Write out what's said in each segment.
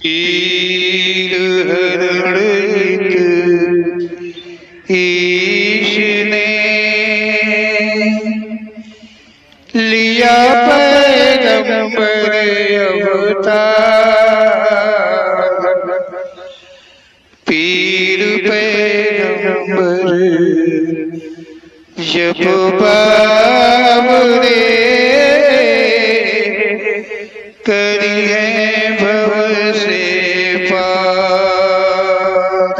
पीर हरणित ईश ने लिया पैगंबर अवतार। पीर पैगंबर जब बाबरे करिए भव से पार।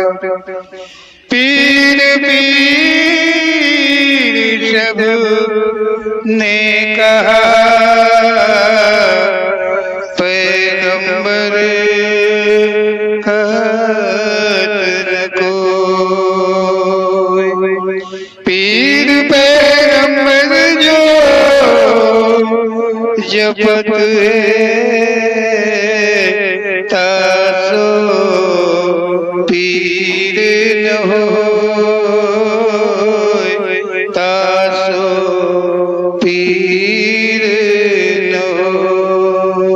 पीर पीर सब ने कहा पैगंबर कहत न कोई। पीर पैगंबर जो जपत तासो पीर न होय, तासो पीर न होय।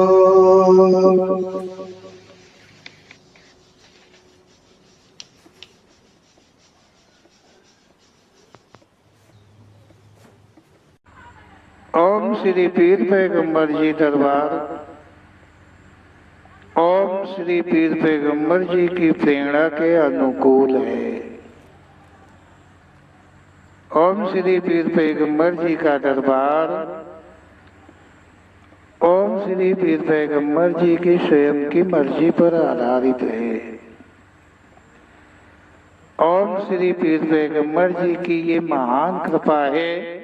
ओम श्री पीर पैगंबर जी दरबार। ओम श्री पीर पैगंबर जी की प्रेरणा के अनुकूल है। ओम श्री पीर पैगंबर जी का दरबार ओम श्री पीर पैगंबर जी की स्वयं की मर्जी पर आधारित है। ओम श्री पीर पैगंबर जी की ये महान कृपा है,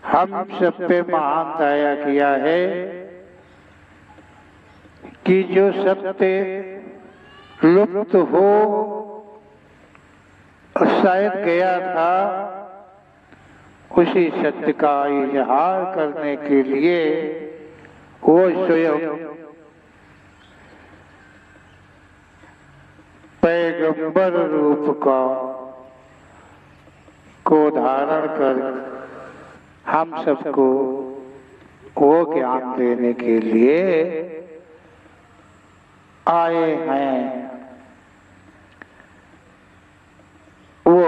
हम सब पे महान दया किया है कि जो सत्य लुप्त हो शायद गया था, उसी सत्य का इजहार करने के लिए वो स्वयं पैगंबर रूप को धारण कर हम सबको वो ज्ञान देने के लिए आए हैं। वो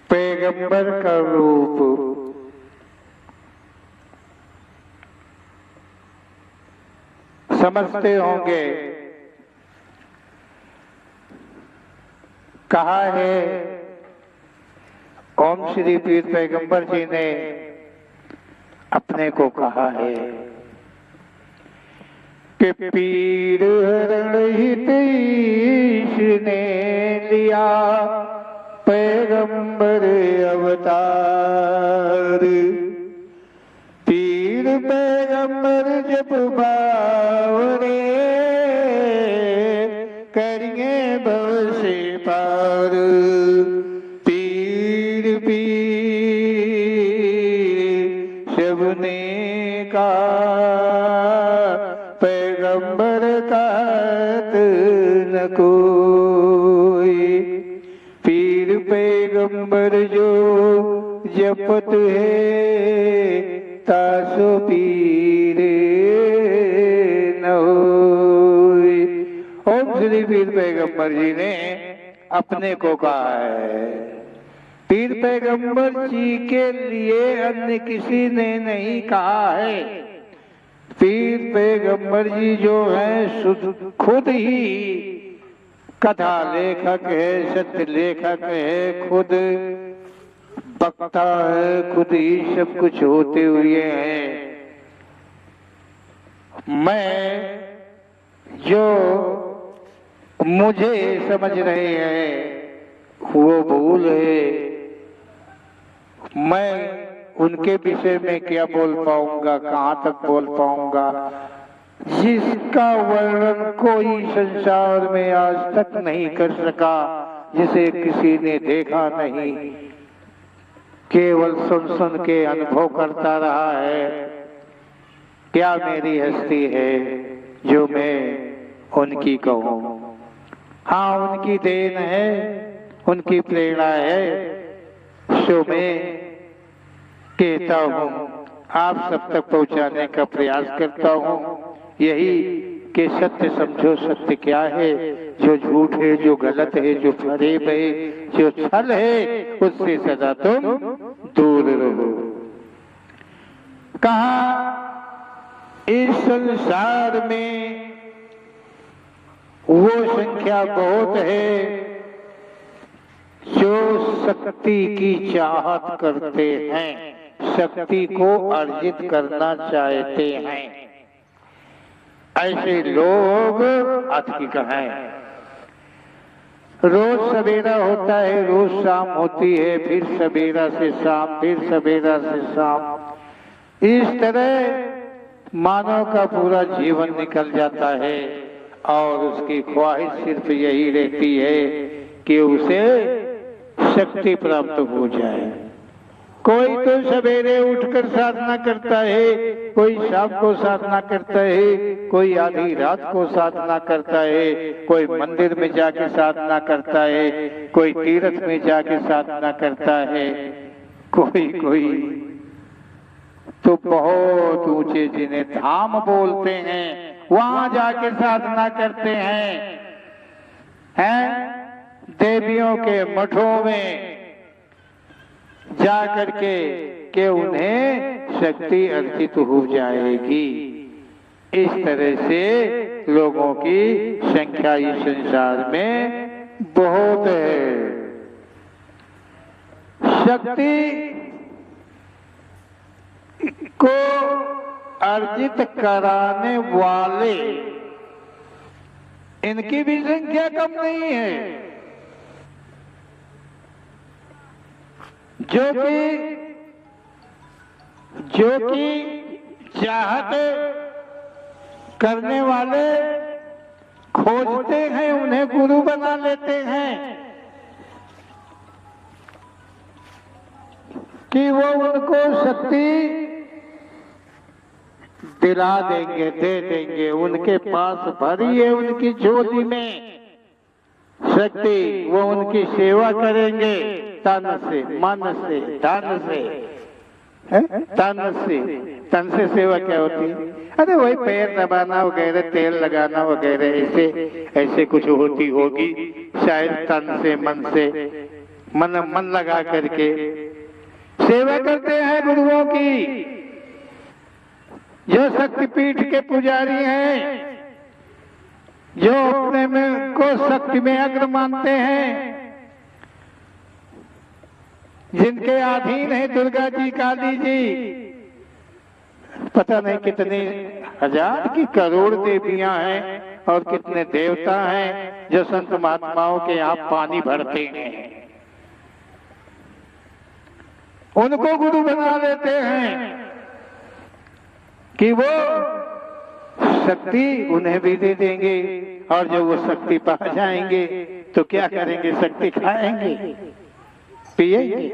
पैगंबर का रूप समझते होंगे। कहा है ओम श्री पीर पैगंबर जी ने अपने को कहा है कि पीर हरणित ईश ने लिया पैगंबर अवतार। पीर पैगंबर जब बावरे करिए भव से पार। पीर पीर सबने का पैगंबर कहत न कोई। पीर पैगंबर जो जपत है तासो पीर न होय। ओम श्री पीर पैगंबर जी ने अपने को कहा है। पीर पैगंबर जी के लिए अन्य किसी ने नहीं कहा है। पीर पैगंबर जी जो है खुद ही कथा लेखक है, सत्य लेखक है, खुद वक्ता है, खुद ही सब कुछ होते हुए हैं। मैं जो मुझे समझ रहे हैं वो भूल है। मैं उनके विषय में क्या बोल पाऊंगा, कहाँ तक बोल पाऊंगा, जिसका वर्णन कोई संसार में आज तक नहीं कर सका, जिसे किसी ने देखा नहीं, केवल सुन सुन के अनुभव करता रहा है। क्या मेरी हस्ती है जो मैं उनकी कहूँ। हाँ, उनकी देन है, उनकी प्रेरणा है, सो मैं कहता हूँ आप सब तक पहुंचाने का प्रयास करता हूं। यही कि सत्य समझो, सत्य क्या है, जो झूठ है, जो गलत है, जो फरेब है, जो छल है, उससे सदा तुम दूर रहो। कहा इस संसार में वो संख्या बहुत है जो शक्ति की चाहत करते हैं, शक्ति को अर्जित करना चाहते हैं। ऐसे लोग अधिक हैं। रोज सवेरा होता है, रोज शाम होती है, फिर सवेरा से शाम, फिर सवेरा से शाम। इस तरह मानव का पूरा जीवन निकल जाता है और उसकी ख्वाहिश सिर्फ यही रहती है कि उसे शक्ति प्राप्त हो जाए। कोई तो सवेरे उठकर साधना करता है, कोई शाम को साधना करता है, कोई आधी रात को साधना करता है, कोई मंदिर में जाके साधना करता है, कोई तीर्थ में जाके साधना करता है, कोई तो बहुत ऊंचे जिन्हें धाम बोलते हैं वहां जाके साधना करते हैं देवियों के मठों में जा करके कि उन्हें शक्ति अर्जित हो जाएगी। इस तरह से लोगों की संख्या इस संसार में बहुत है। शक्ति को अर्जित कराने वाले, इनकी भी संख्या कम नहीं है। जो कि चाहत करने वाले खोजते हैं, उन्हें गुरु बना लेते हैं कि वो उनको शक्ति दिला देंगे, दे देंगे। उनके पास भरी है उनकी झोली में शक्ति, वो उनकी सेवा करेंगे तन से, मन से, धन से। तन से सेवा क्या होती है? अरे वही पैर दबाना वगैरह, तेल लगाना वगैरह, ऐसे कुछ होती होगी शायद। तन से, मन से, मन लगा करके सेवा करते हैं गुरुओं की। जो शक्तिपीठ के पुजारी हैं, जो अपने में को शक्ति में अग्र मानते हैं, जिनके अधीन है दुर्गा जी, काली जी, पता नहीं कितनी हजार की करोड़ देवियां हैं और कितने देवता हैं जो संत महात्माओं के यहाँ पानी भरते हैं, उनको गुरु बना लेते हैं कि वो शक्ति उन्हें भी दे देंगे। और जब वो शक्ति पा जाएंगे तो क्या करेंगे? शक्ति खाएंगे, पिएंगे।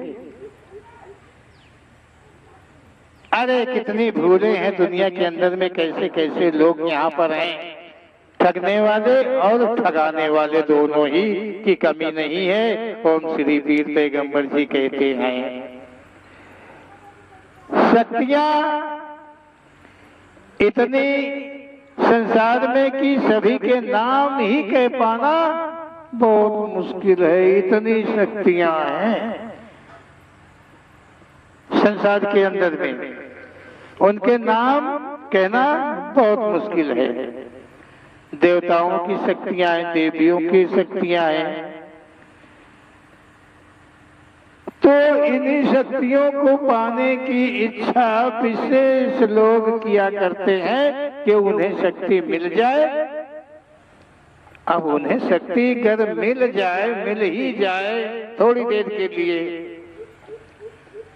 अरे कितनी भूले हैं दुनिया के अंदर में, कैसे कैसे लोग यहाँ पर हैं। ठगने वाले और ठगाने वाले दोनों ही की कमी नहीं है। ओम श्री पीर पैगंबर जी कहते हैं शक्तियां इतनी संसार में कि सभी के नाम ही कह पाना बहुत मुश्किल है। इतनी शक्तियां हैं संसार के अंदर में, उनके नाम कहना बहुत मुश्किल है। देवताओं की शक्तियां हैं, देवियों की शक्तियां हैं। तो इन्हीं शक्तियों को पाने की इच्छा विशेष लोग किया करते हैं कि उन्हें शक्ति मिल जाए। अब उन्हें शक्ति अगर मिल जाए, मिल ही जाए थोड़ी देर के लिए,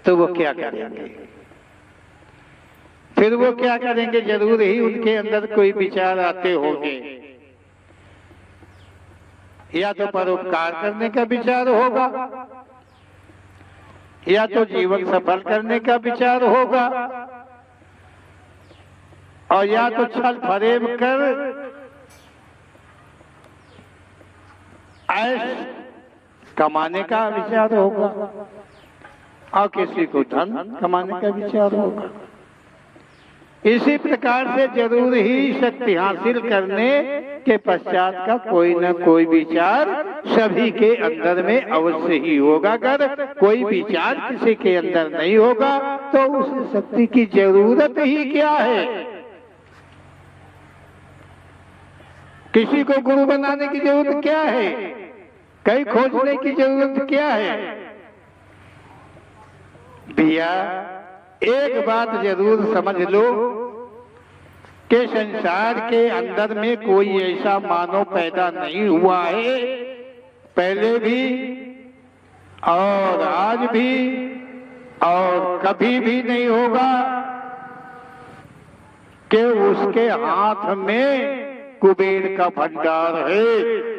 तो वो क्या करेंगे? फिर वो क्या करेंगे? जरूर ही उनके अंदर कोई विचार आते होंगे। या तो परोपकार करने का विचार होगा, या तो जीवन सफल करने का विचार होगा, और या तो छल फरेब कर ऐश कमाने का विचार होगा, और किसी को धन कमाने का विचार होगा। इसी प्रकार से जरूर ही शक्ति हासिल करने के पश्चात का कोई न कोई विचार सभी के अंदर में अवश्य ही होगा। अगर कोई विचार किसी के अंदर नहीं होगा तो उस शक्ति की जरूरत ही क्या है? किसी को गुरु बनाने की जरूरत क्या है? कहीं खोजने की जरूरत क्या है? भैया एक बात जरूर समझ लो कि संसार के अंदर में कोई ऐसा मानव पैदा नहीं हुआ है, पहले भी और आज भी और कभी भी नहीं होगा, कि उसके हाथ में कुबेर का भंडार है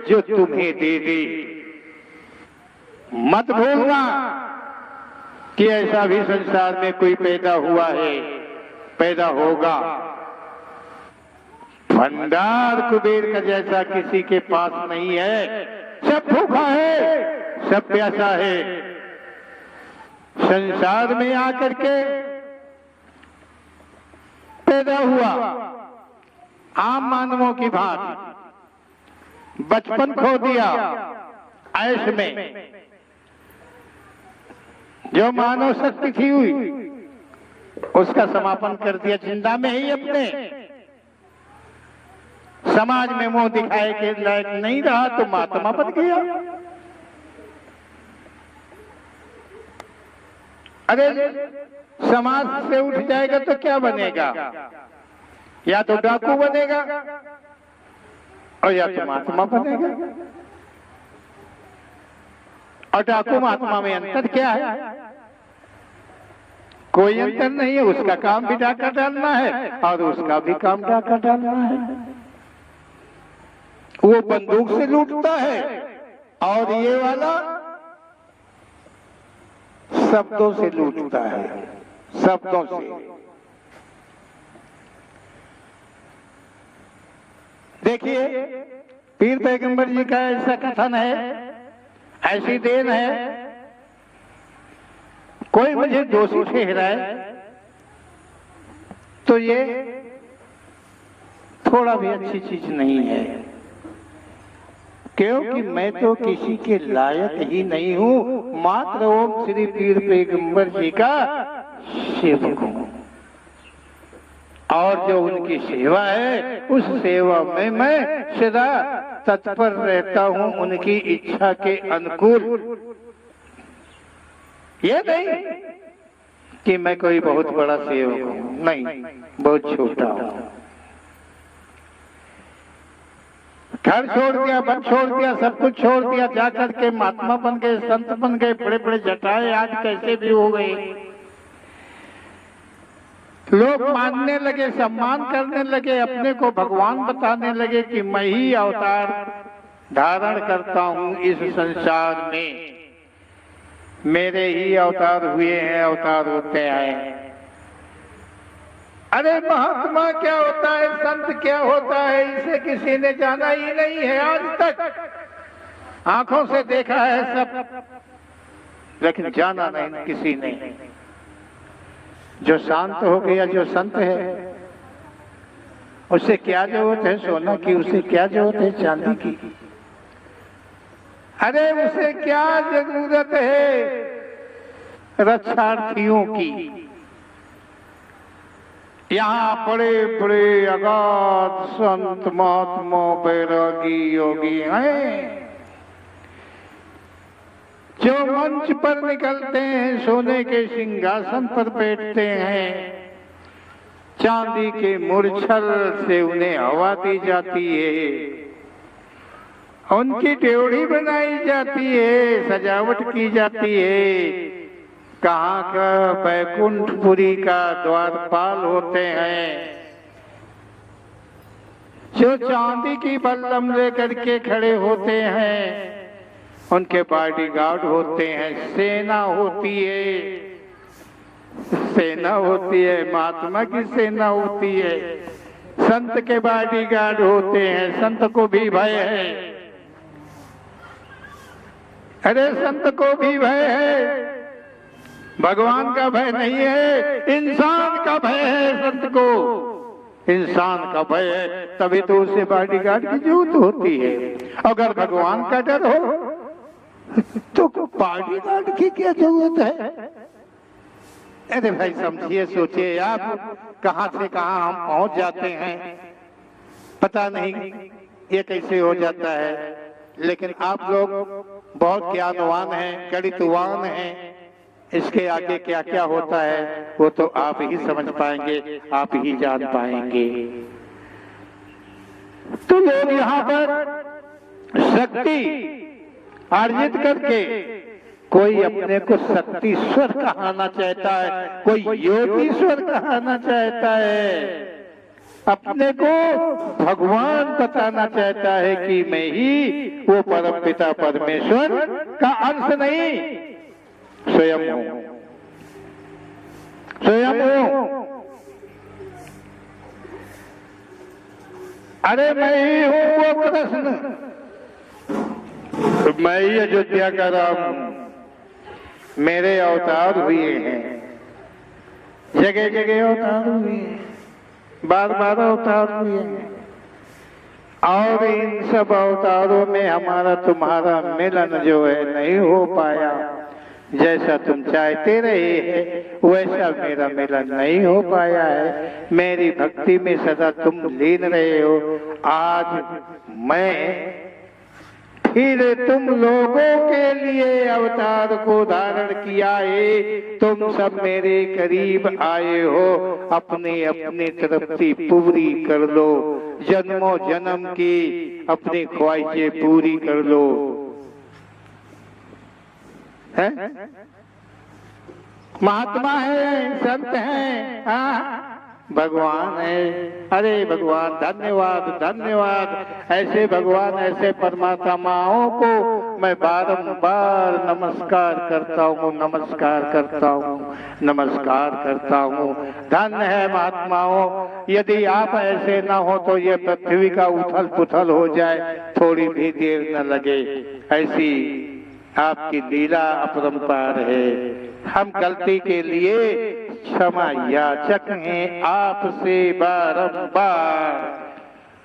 जो तुम्हें दे दे। मत भूलना कि ऐसा भी संसार में कोई पैदा हुआ है, पैदा होगा। भंडार कुबेर का जैसा किसी के पास नहीं है। सब भूखा है, सब प्यासा है। संसार में आकर के पैदा हुआ आम मानवों की भांति, बचपन खो दिया ऐश में। जो मानव शक्ति थी हुई उसका समापन कर दिया, जिंदा में ही अपने समाज में मुंह दिखाए के लायक नहीं रहा तो महात्मा बन गया। अरे समाज से उठ जाएगा तो क्या बनेगा? या तो डाकू बनेगा और या तो महात्मा बनेगा। और डाकू महात्मा में अंतर क्या है? कोई अंतर नहीं है। उसका काम भी डाका डालना है और उसका भी काम डाका डालना है। वो बंदूक से लूटता है और ये वाला शब्दों से लूटता है, शब्दों से। देखिए पीर पैगंबर जी का ऐसा कथन है, ऐसी देन है। कोई मुझे दोषी ठहराए तो ये थोड़ा भी अच्छी चीज नहीं है, क्योंकि मैं तो किसी के लायक ही नहीं हूं, मात्र ओम श्री पीर पैगंबर जी का सेवक हूं। और जो उनकी सेवा है उस सेवा में मैं सदा तत्पर रहता हूं, उनकी इच्छा के अनुकूल। ये नहीं कि मैं कोई बहुत बड़ा सेवक हूं, नहीं, बहुत छोटा हूं। घर छोड़ दिया, बन छोड़ दिया, सब कुछ छोड़ दिया, जाकर के महात्मा बन गए, संत बन गए, बड़े बड़े जटाए आज कैसे भी हो गए। लोग मानने लगे, सम्मान करने लगे, अपने को भगवान बताने लगे कि मैं ही अवतार धारण करता हूं इस संसार में, मेरे ही अवतार हुए हैं, अवतार होते हैं। अरे महात्मा क्या होता है, संत क्या होता है, इसे किसी ने जाना ही नहीं है आज तक। आंखों से देखा है सब, लेकिन जाना नहीं किसी ने। जो शांत हो गया, जो संत है, उसे क्या जरूरत है सोना की, उसे क्या जरूरत है चांदी की? अरे उसे क्या जरूरत है रक्षार्थियों की? यहाँ बड़े बड़े अगाध संत महात्मा बैरागी योगी हैं जो मंच पर निकलते हैं, सोने के सिंहासन पर बैठते हैं, चांदी के मूर्छल से उन्हें हवा दी जाती है, उनकी ड्योढ़ी बनाई जाती है, सजावट की जाती है। कहाँ का बैकुंठपुरी का द्वारपाल होते हैं जो चांदी की बल्लम लेकर के खड़े होते हैं, उनके बॉडीगार्ड होते हैं, सेना होती है, सेना होती है, महात्मा की सेना होती है। संत के बॉडीगार्ड होते हैं, संत को भी भय है। अरे संत को भी भय है, भगवान का भय नहीं है, इंसान का भय है। संत को इंसान का भय है, तभी तो उसे बॉडीगार्ड की जरूरत होती है। अगर भगवान का डर हो तो बॉडीगार्ड की क्या जरूरत है? अरे भाई समझिए, सोचिए आप, कहां से कहां हम पहुंच जाते हैं, पता नहीं ये कैसे हो जाता है। लेकिन आप लोग बहुत ज्ञानवान हैं, गणितवान हैं, इसके आगे क्या क्या होता है वो तो आप ही समझ पाएंगे, आप ही जान पाएंगे। तो लोग यहाँ पर शक्ति अर्जित करके, कोई अपने को शक्तिश्वर कहना चाहता है, कोई योगीश्वर कहना चाहता है, अपने को भगवान बताना चाहता है कि मैं ही वो परम पिता परमेश्वर का अंश नहीं, स्वयं हूं, स्वयं हूं। अरे मैं ही हूं वो कृष्ण, मैं ही अयोध्या का राम हूं। मेरे अवतार हुए हैं, जगह जगह अवतार हुए हैं, बार बार अवतार हुए हैं, और इन सब अवतारों में हमारा तुम्हारा मिलन जो है नहीं हो पाया। जैसा तुम चाहते रहे हैं वैसा मेरा मिलन नहीं हो पाया है। मेरी भक्ति में सदा तुम लीन रहे हो। आज मैं फिर तुम लोगों के लिए अवतार को धारण किया है। तुम सब मेरे करीब आए हो, अपनी अपनी तृप्ति पूरी कर लो, जन्मों जन्म की अपनी ख्वाहिशें पूरी कर लो। है? महात्मा है, संत हैं, भगवान है। अरे भगवान धन्यवाद, धन्यवाद। ऐसे भगवान, ऐसे परमात्माओं को मैं बारंबार नमस्कार करता हूँ, नमस्कार करता हूँ, नमस्कार करता हूँ। धन्य है महात्माओं। यदि आप ऐसे ना हो तो ये पृथ्वी का उथल पुथल हो जाए, थोड़ी भी देर न लगे। ऐसी आपकी लीला अपरंपार है। हम गलती के लिए क्षमा याचक हैं आपसे बारंबार।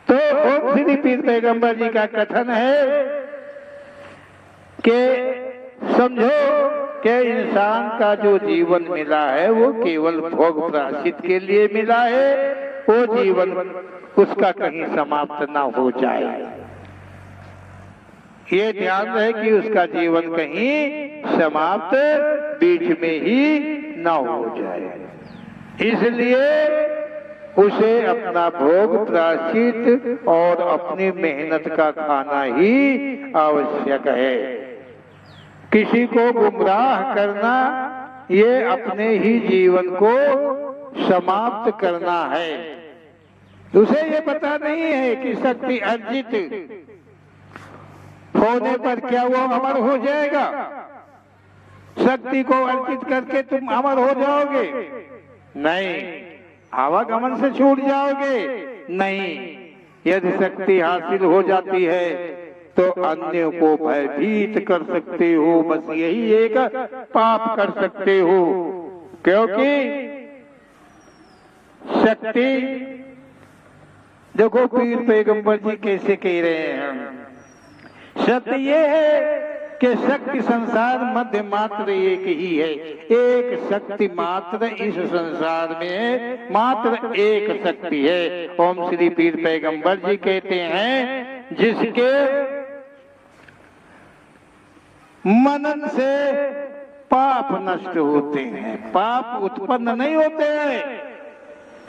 तो ओम श्री पीर पैगंबर जी का कथन है कि समझो कि इंसान का जो जीवन मिला है वो केवल भोग प्रायश्चित के लिए मिला है। वो जीवन उसका कहीं समाप्त ना हो जाए, ये ध्यान रहे कि उसका जीवन कहीं समाप्त बीच में ही न हो जाए। इसलिए उसे अपना भोग प्रायश्चित और अपनी मेहनत का खाना ही आवश्यक है। किसी को गुमराह करना ये अपने ही जीवन को समाप्त करना है। उसे ये पता नहीं है कि शक्ति अर्जित होने पर क्या वो अमर हो जाएगा। शक्ति को अर्जित करके तुम अमर हो जाओगे? नहीं, आवागमन से छूट जाओगे? नहीं। यदि शक्ति हासिल हो जाती है तो अन्य को भयभीत कर सकते हो, बस यही एक पाप कर सकते हो। क्योंकि शक्ति, देखो पीर पैगंबर जी कैसे कह रहे हैं, सत्य ये है कि शक्ति संसार मध्य मात्र एक ही है। एक शक्ति मात्र इस संसार में मात्र एक शक्ति है। ओम श्री पीर पैगंबर जी कहते हैं, जिसके मनन से पाप नष्ट होते हैं, पाप उत्पन्न नहीं होते हैं।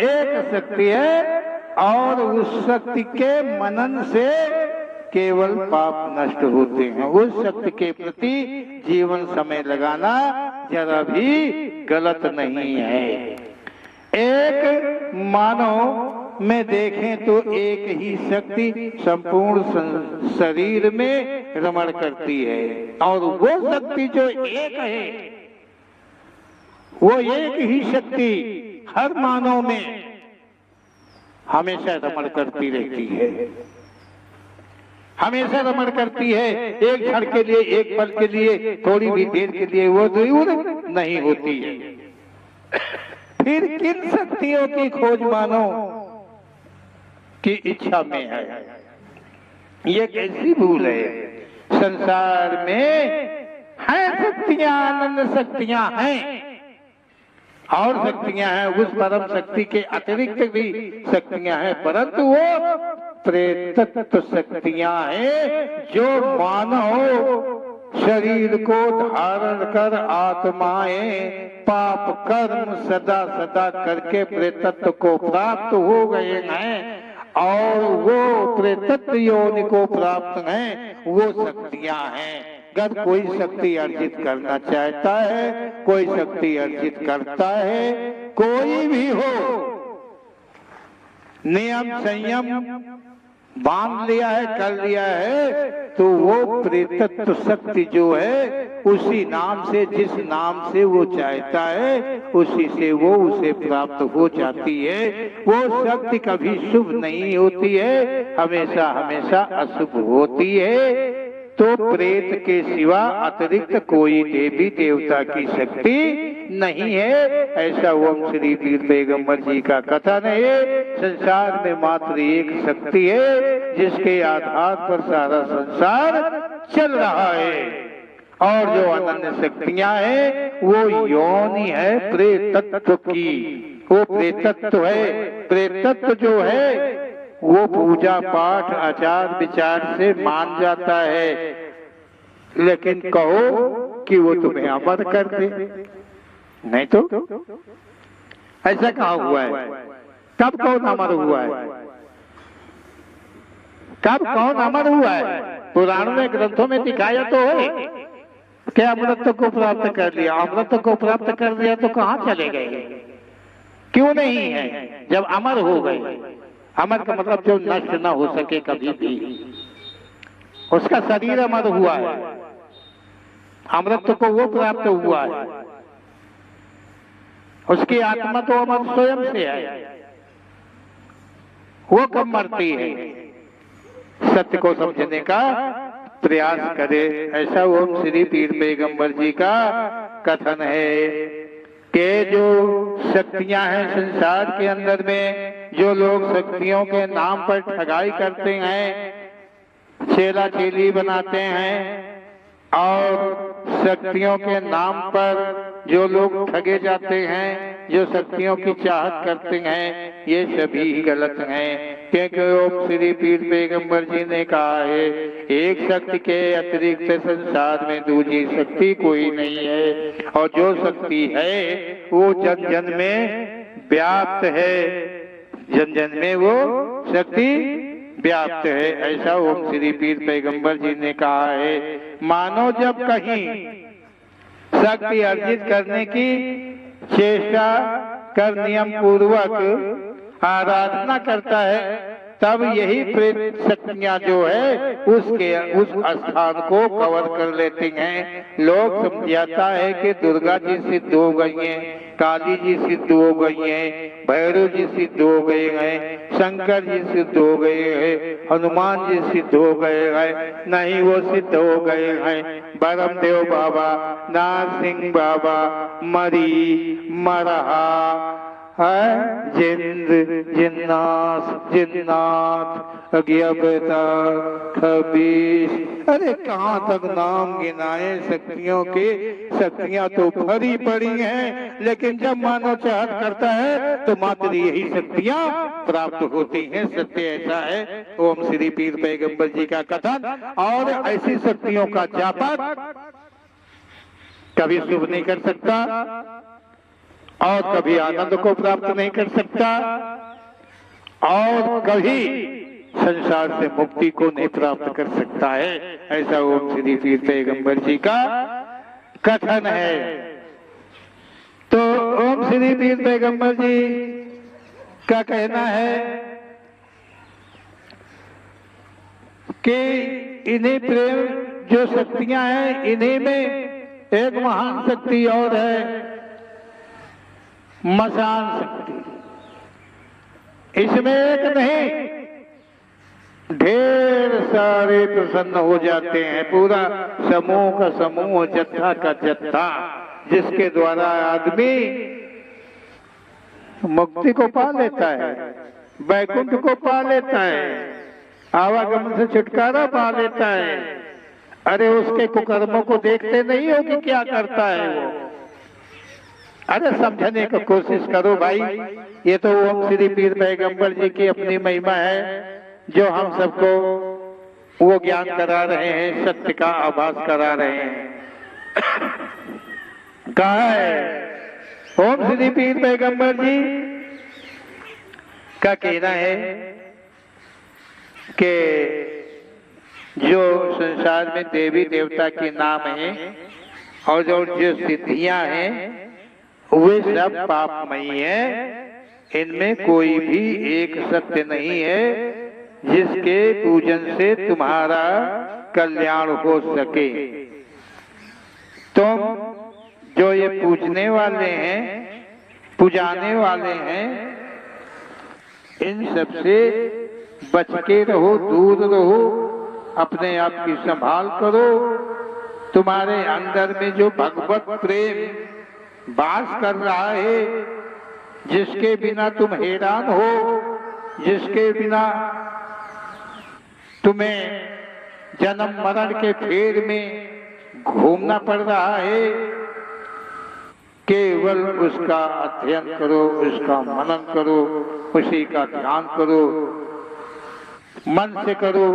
एक शक्ति है और उस शक्ति के मनन से केवल पाप नष्ट होते हैं। उस शक्ति के प्रति जीवन समय लगाना जरा भी गलत नहीं है। एक मानव में देखें तो एक ही शक्ति संपूर्ण शरीर में रमण करती है, और वो शक्ति जो एक है, वो एक ही शक्ति हर मानव में हमेशा रमण करती रहती है। हमेशा रमण करती है, एक क्षण के लिए, एक पल के लिए, थोड़ी भी देर के लिए वो दूर नहीं होती है। फिर किन शक्तियों की खोज मानो की इच्छा में है? ये कैसी भूल है? संसार में है शक्तियां, आनंद शक्तियां हैं और शक्तियां हैं, उस परम शक्ति के अतिरिक्त भी शक्तियां हैं, परंतु वो प्रेतत्व शक्तियां हैं जो मानव शरीर को धारण कर आत्माएं पाप कर्म सदा सदा करके प्रेतत्व को प्राप्त हो गए हैं और वो प्रेतत्व योनि को प्राप्त हैं, वो शक्तियां हैं। अगर कोई शक्ति अर्जित करना चाहता है, कोई शक्ति अर्जित करता है, कोई भी हो, नियम संयम बांध लिया है, कर लिया है, तो वो प्रेतत्व शक्ति जो है उसी नाम से, जिस नाम से वो चाहता है उसी से वो उसे प्राप्त हो जाती है। वो शक्ति कभी शुभ नहीं होती है, हमेशा हमेशा अशुभ होती है। तो प्रेत के सिवा अतिरिक्त कोई देवी देवता की शक्ति नहीं है, ऐसा ओम श्री पीर पैगंबर जी का कथन है। संसार में मात्र एक शक्ति है जिसके आधार पर सारा संसार चल रहा है, और जो अनन्य शक्तियां हैं वो योनि है प्रेतत्व की। वो प्रेतत्व है, प्रेतत्व जो है वो पूजा पाठ आचार विचार से मान जाता है, लेकिन कहो कि वो तुम्हें अमर कर दे, नहीं तो ऐसा कहा हुआ है? कब कौन अमर हुआ है? कब कौन अमर हुआ है? पुराणों में ग्रंथों में दिखाया तो है कि अमृत को प्राप्त कर लिया। अमृत को प्राप्त कर लिया तो कहाँ चले गए? क्यों नहीं है जब अमर हो गए? अमर का मतलब जो नष्ट न हो सके कभी भी, उसका शरीर अमर हुआ है, अमृत को वो प्राप्त हुआ है, उसकी आत्मा तो अमर स्वयं से है, वो कब मरती है? सत्य को समझने का प्रयास करे, ऐसा ओम श्री पीर पैगंबर जी का कथन है कि जो शक्तियां हैं संसार के अंदर में, जो लोग शक्तियों के नाम पर ठगाई करते हैं, चेला चेली बनाते हैं, और शक्तियों के नाम पर जो लोग ठगे जाते हैं, जो शक्तियों की चाहत करते हैं, ये सभी गलत हैं। क्योंकि ओम श्री पीर पैगंबर जी ने कहा है, एक शक्ति के अतिरिक्त संसार में दूसरी शक्ति कोई नहीं है, और जो शक्ति है वो जन जन में व्याप्त है, जन जन में वो शक्ति व्याप्त है, ऐसा ओम श्री पीर पैगंबर जी ने कहा है। मानो जब कहीं शक्ति अर्जित करने की चेष्टा कर नियम पूर्वक आराधना करता है, तब यही प्रेत शक्तियां जो है उस स्थान को कवर कर लेती हैं। लोग समझाता है कि दुर्गा जी सिद्ध हो गई हैं, काली जी सिद्ध हो गई हैं, भैरव जी सिद्ध हो गए हैं, शंकर जी सिद्ध हो गए हैं, हनुमान जी सिद्ध हो गए हैं। नहीं, वो सिद्ध हो गए हैं बरमदेव बाबा, नारसिंह बाबा, मरी मरहा है, जिंद जिन्नात जिन्नात अज्ञापता खबीस। अरे कहाँ तक नाम गिनाए शक्तियों के? शक्तियां तो भरी पड़ी हैं, लेकिन जब मानव चाहत करता है तो मात्र यही शक्तियां प्राप्त होती हैं। सत्य ऐसा है ओम श्री पीर पैगंबर जी का कथन। और ऐसी शक्तियों का जापक कभी शुभ नहीं कर सकता और कभी आनंद को प्राप्त नहीं कर सकता और कभी संसार से मुक्ति को नहीं प्राप्त कर सकता है, ऐसा ओम श्री पीर पैगंबर जी का कथन है। तो ओम श्री पीर पैगंबर जी का कहना है कि इन्हीं प्रेम जो शक्तियां हैं, इन्हीं में एक महान शक्ति और है, मसान शक्ति। इसमें एक नहीं, ढेर सारे प्रसन्न हो जाते हैं, पूरा समूह का समूह, जत्था का जत्था, जिसके द्वारा आदमी मुक्ति को पा लेता है, वैकुंठ को पा लेता है, आवागमन से छुटकारा पा लेता है। अरे उसके कुकर्मों को देखते नहीं हो कि क्या करता है वो? अरे समझने की कोशिश करो भाई। ये तो ओम श्री पीर पैगंबर जी की अपनी महिमा है, जो हम सबको वो ज्ञान करा रहे हैं, सत्य का आभास करा रहे हैं। कहा है ओम श्री पीर पैगंबर जी का कहना है कि जो संसार में देवी देवता के नाम हैं और जो सिद्धियां हैं वे सब पापमयी हैं। इनमें कोई भी एक सत्य नहीं है जिसके पूजन से तुम्हारा कल्याण हो सके। तुम जो ये पूजने वाले हैं, पुजाने वाले हैं, इन सब से बच के रहो, दूर रहो, अपने आप की संभाल करो। तुम्हारे अंदर में जो भगवत प्रेम वास कर रहा है, जिसके बिना तुम हैरान हो, जिसके बिना तुम्हें जन्म मरण के फेर में घूमना पड़ रहा है, केवल उसका अध्ययन करो, उसका मनन करो, उसी का ध्यान करो, मन से करो,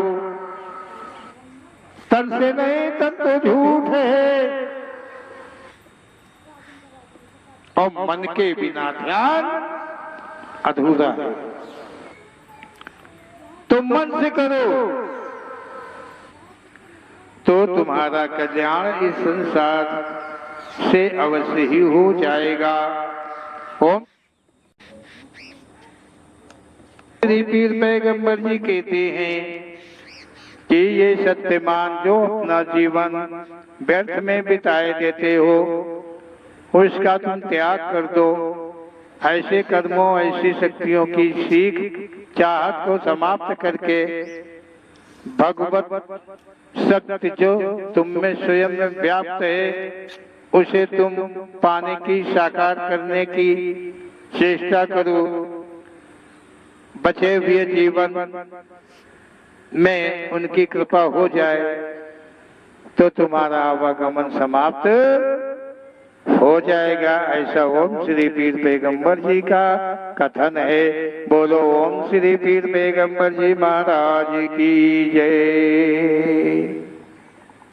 तन से नहीं। तन तो झूठ है और मन के बिना ध्यान अधूरा है। तुम मन से करो तो तुम्हारा कल्याण इस संसार से अवश्य ही हो जाएगा। ओम श्री पीर पैगंबर जी कहते हैं कि ये सत्यमान जो अपना जीवन व्यर्थ में बिताए देते हो, उसका तुम त्याग कर दो। ऐसे कर्मों, ऐसी शक्तियों की सीख चाहत को समाप्त करके भगवत शक्ति जो तुम में स्वयं में व्याप्त है, उसे तुम पाने की, साकार करने की चेष्टा करो। बचे हुए जीवन में उनकी कृपा हो जाए तो तुम्हारा आवागमन समाप्त हो जाएगा। ऐसा ओम श्री पीर पैगंबर जी का कथन है। बोलो ओम श्री पीर पैगंबर जी महाराज की जय।